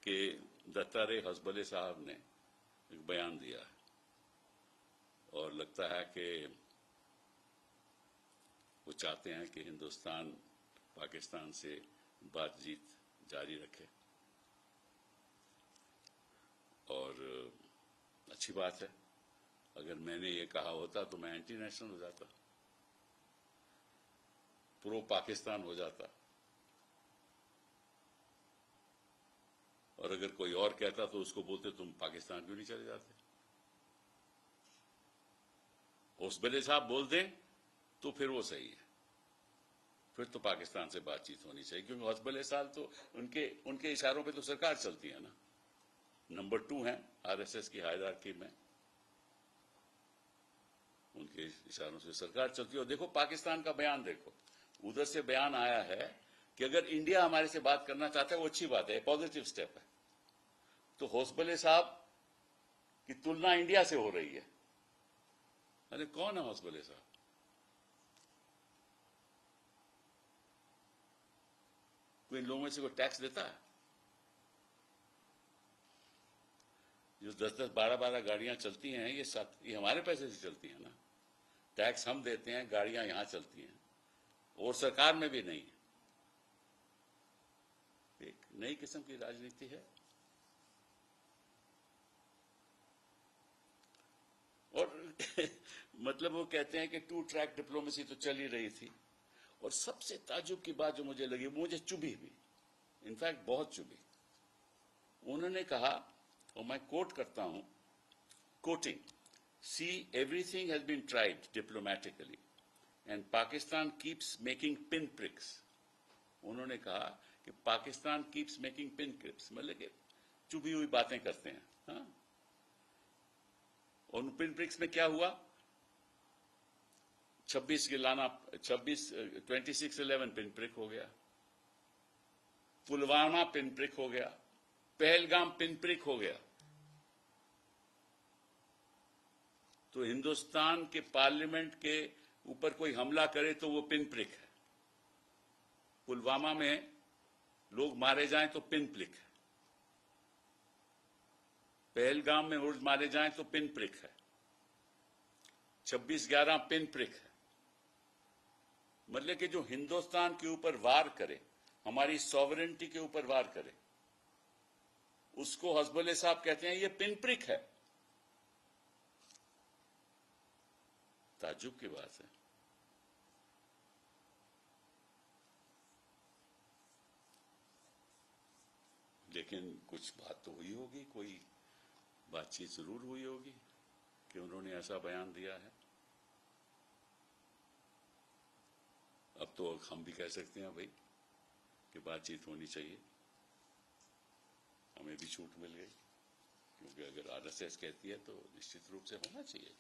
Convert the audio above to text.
کہ दत्तात्रेय हसबले साहब ने एक बयान दिया है और लगता है कि वो चाहते हैं कि हिंदुस्तान पाकिस्तान से बातचीत जारी रखे और अच्छी बात है। अगर मैंने ये कहा होता तो मैं एंटी नेशनल हो जाता, प्रो पाकिस्तान हो जाता, और अगर कोई और कहता तो उसको बोलते तुम पाकिस्तान क्यों नहीं चले जाते। हसबले साहब बोल दें तो फिर वो सही है, फिर तो पाकिस्तान से बातचीत होनी चाहिए, क्योंकि हसबले साहब तो उनके इशारों पे तो सरकार चलती है ना। नंबर 2 है आरएसएस की हायरार्की में, उनके इशारों से सरकार चलती है। और देखो पाकिस्तान का बयान देखो, उधर से बयान आया है कि अगर इंडिया हमारे से बात करना चाहता है वो अच्छी बात है, पॉजिटिव स्टेप है। तो हसबले साहब की तुलना इंडिया से हो रही है। अरे कौन है हसबले साहब? कोई इन लोगों में से कोई टैक्स देता है? जो 10-10, 12-12 गाड़ियां चलती हैं, ये हमारे पैसे से चलती हैं ना। टैक्स हम देते हैं, गाड़ियां यहां चलती हैं, और सरकार में भी नहीं है। एक नई किस्म की राजनीति है। और मतलब वो कहते हैं कि 2 ट्रैक डिप्लोमेसी तो चल ही रही थी। और सबसे ताज्जुब की बात जो मुझे लगी, मुझे चुभी भी, इनफैक्ट बहुत चुभी, उन्होंने कहा, और मैं कोट करता हूं, quoting, see everything has been tried diplomatically and Pakistan keeps making pin pricks. उन्होंने कहा कि Pakistan keeps making pin pricks, मतलब कि चुभी हुई बातें करते हैं। हाँ? और उन पिन प्रिक्स में क्या हुआ? 26/11 पिन प्रिक हो गया, पुलवामा पिन प्रिक हो गया, पहलगाम पिन प्रिक हो गया। तो हिंदुस्तान के पार्लियामेंट के ऊपर कोई हमला करे तो वो पिन प्रिक है। पुलवामा में लोग मारे जाएं तो पिन प्रिक है, पहलगाम में लोग मारे जाएं तो पिन प्रिक है, 26/11 पिन प्रिक है। मतलब कि जो हिंदुस्तान के ऊपर वार करे, हमारी सॉवरेनिटी के ऊपर वार करे, उसको हसबले साहब कहते हैं ये पिन प्रिक है। ताज्जुब की बात है। लेकिन कुछ बात तो हुई होगी, कोई बातचीत जरूर हुई होगी कि उन्होंने ऐसा बयान दिया है। अब तो हम भी कह सकते हैं भाई कि बातचीत होनी चाहिए, हमें भी छूट मिल गई, क्योंकि अगर आरएसएस कहती है तो निश्चित रूप से होना चाहिए।